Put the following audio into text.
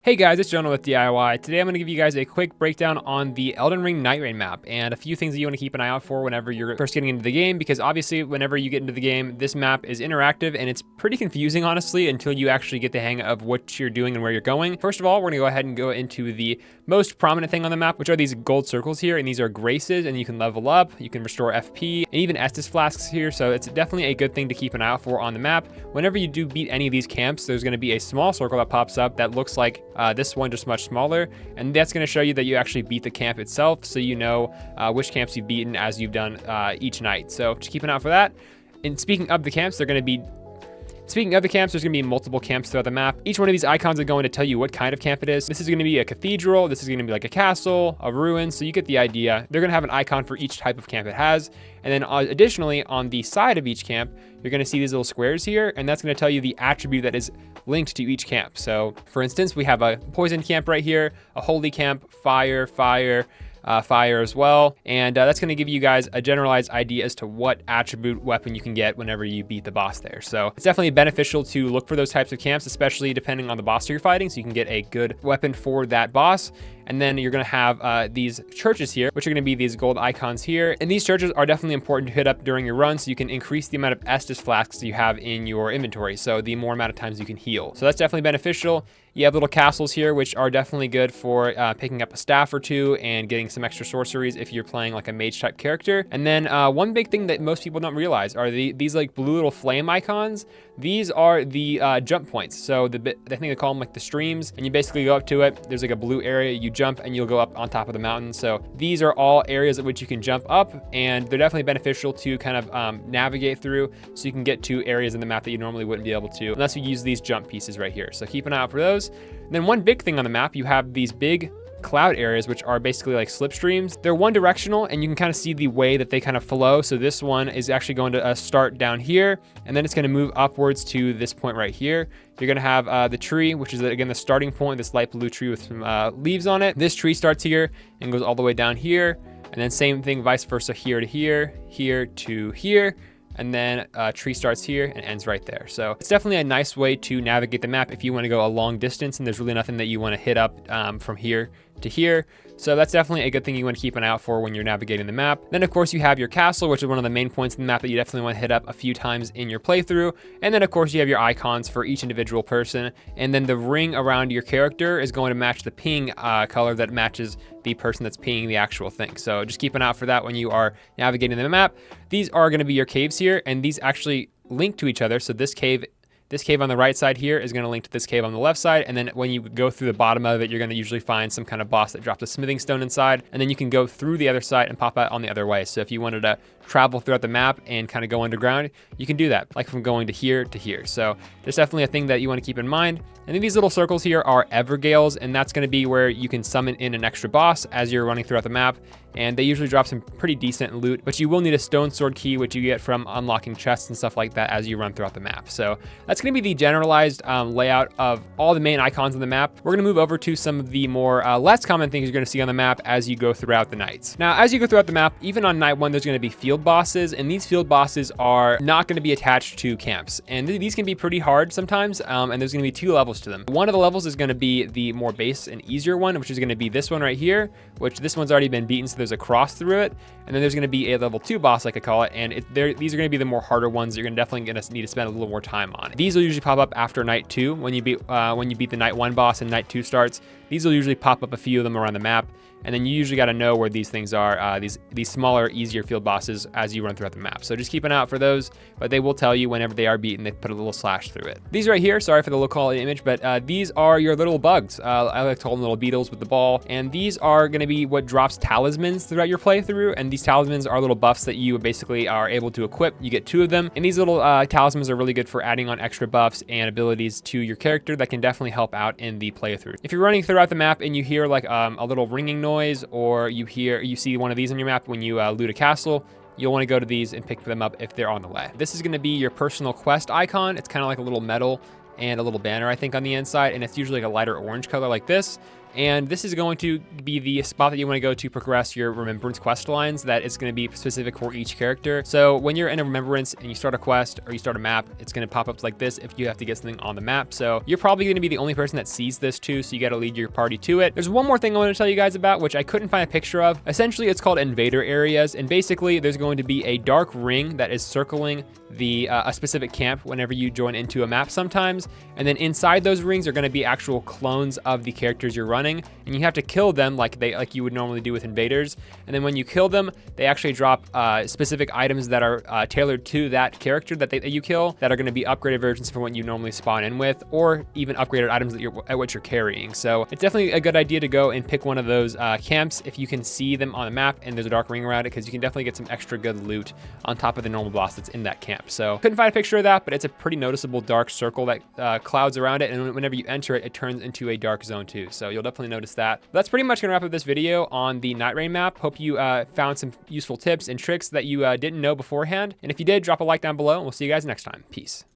Hey guys, it's Jonah with DIY. Today I'm going to give you guys a quick breakdown on the Elden Ring Nightreign map and a few things that you want to keep an eye out for whenever you're first getting into the game, because obviously whenever you get into the game, this map is interactive and it's pretty confusing honestly until you actually get the hang of what you're doing and where you're going. First of all, we're going to go ahead and go into the most prominent thing on the map, which are these gold circles here, and these are graces, and you can level up, you can restore FP, and even Estus flasks here, so it's definitely a good thing to keep an eye out for on the map. Whenever you do beat any of these camps, there's going to be a small circle that pops up that looks like this one, just much smaller, and that's going to show you that you actually beat the camp itself, so you know which camps you've beaten as you've done each night. So just keep an eye out for that. And speaking of the camps, there's going to be multiple camps throughout the map. Each one of these icons are going to tell you what kind of camp it is. This is going to be a cathedral. This is going to be like a castle, a ruin. So you get the idea. They're going to have an icon for each type of camp it has. And then additionally, on the side of each camp, you're going to see these little squares here, and that's going to tell you the attribute that is linked to each camp. So for instance, we have a poison camp right here, a holy camp, fire as well, and that's going to give you guys a generalized idea as to what attribute weapon you can get whenever you beat the boss there. So it's definitely beneficial to look for those types of camps, especially depending on the boss you're fighting, so you can get a good weapon for that boss. And then you're going to have these churches here, which are going to be these gold icons here. And these churches are definitely important to hit up during your run, so you can increase the amount of Estus flasks you have in your inventory, so the more amount of times you can heal. So that's definitely beneficial. You have little castles here, which are definitely good for picking up a staff or two and getting some extra sorceries if you're playing like a mage type character. And then one big thing that most people don't realize are these like blue little flame icons. These are the jump points. So I think they call them like the streams, and you basically go up to it. There's like a blue area, you jump and you'll go up on top of the mountain. So these are all areas at which you can jump up, and they're definitely beneficial to kind of navigate through, so you can get to areas in the map that you normally wouldn't be able to unless you use these jump pieces right here. So keep an eye out for those. And then one big thing on the map, you have these big cloud areas, which are basically like slipstreams. They're one directional, and you can kind of see the way that they kind of flow. So this one is actually going to start down here, and then it's going to move upwards to this point right here. You're going to have the tree, which is again the starting point, this light blue tree with some leaves on it. This tree starts here and goes all the way down here, and then same thing vice versa, here to here, here to here. And then a tree starts here and ends right there. So it's definitely a nice way to navigate the map if you want to go a long distance and there's really nothing that you want to hit up from here to here. So that's definitely a good thing you want to keep an eye out for when you're navigating the map. Then of course you have your castle, which is one of the main points in the map that you definitely want to hit up a few times in your playthrough. And then of course you have your icons for each individual person. And then the ring around your character is going to match the ping color that matches the person that's pinging the actual thing. So just keep an eye out for that when you are navigating the map. These are going to be your caves here, and these actually link to each other. So this cave on the right side here is going to link to this cave on the left side, and then when you go through the bottom of it, you're going to usually find some kind of boss that drops a smithing stone inside, and then you can go through the other side and pop out on the other way. So if you wanted to travel throughout the map and kind of go underground, you can do that, like from going to here to here. So there's definitely a thing that you want to keep in mind. And then these little circles here are Evergales, and that's going to be where you can summon in an extra boss as you're running throughout the map. And they usually drop some pretty decent loot, but you will need a stone sword key, which you get from unlocking chests and stuff like that as you run throughout the map. So that's going to be the generalized layout of all the main icons on the map. We're going to move over to some of the more less common things you're going to see on the map as you go throughout the nights. Now, as you go throughout the map, even on night one, there's going to be field bosses, and these field bosses are not going to be attached to camps. And these can be pretty hard sometimes, and there's going to be two levels to them. One of the levels is going to be the more base and easier one, which is going to be this one right here, which this one's already been beaten, so there's a cross through it. And then there's going to be a level 2 boss, like I call it, and these are going to be the more harder ones that you're definitely going to need to spend a little more time on. These will usually pop up after night 2 when you beat the night 1 boss and night 2 starts. These will usually pop up a few of them around the map, and then you usually got to know where these things are, these smaller, easier field bosses as you run throughout the map. So just keep an eye out for those, but they will tell you whenever they are beaten, they put a little slash through it. These right here, sorry for the low quality image, but these are your little bugs. I like to call them little beetles with the ball, and these are going to be what drops talismans throughout your playthrough, and these talismans are little buffs that you basically are able to equip. You get 2 of them, and these little talismans are really good for adding on extra buffs and abilities to your character that can definitely help out in the playthrough. If you're running throughout the map and you hear like a little ringing noise, or you see one of these on your map when you loot a castle, you'll want to go to these and pick them up if they're on the way. This is going to be your personal quest icon. It's kind of like a little medal and a little banner, I think, on the inside, and it's usually like a lighter orange color like this. And this is going to be the spot that you want to go to progress your Remembrance quest lines that is going to be specific for each character. So when you're in a Remembrance and you start a quest or you start a map, it's going to pop up like this if you have to get something on the map. So you're probably going to be the only person that sees this too, so you got to lead your party to it. There's one more thing I want to tell you guys about, which I couldn't find a picture of. Essentially, it's called Invader Areas, and basically there's going to be a dark ring that is circling the a specific camp whenever you join into a map sometimes, and then inside those rings are going to be actual clones of the characters you're running, and you have to kill them like you would normally do with invaders. And then when you kill them, they actually drop specific items that are tailored to that character that you kill, that are going to be upgraded versions from what you normally spawn in with, or even upgraded items that at what you're carrying. So it's definitely a good idea to go and pick one of those camps if you can see them on the map and there's a dark ring around it, because you can definitely get some extra good loot on top of the normal boss that's in that camp. So couldn't find a picture of that, but it's a pretty noticeable dark circle that clouds around it, and whenever you enter it, it turns into a dark zone too. So you'll definitely notice that. But that's pretty much gonna wrap up this video on the Nightreign map. Hope you found some useful tips and tricks that you didn't know beforehand. And if you did, drop a like down below, and we'll see you guys next time. Peace.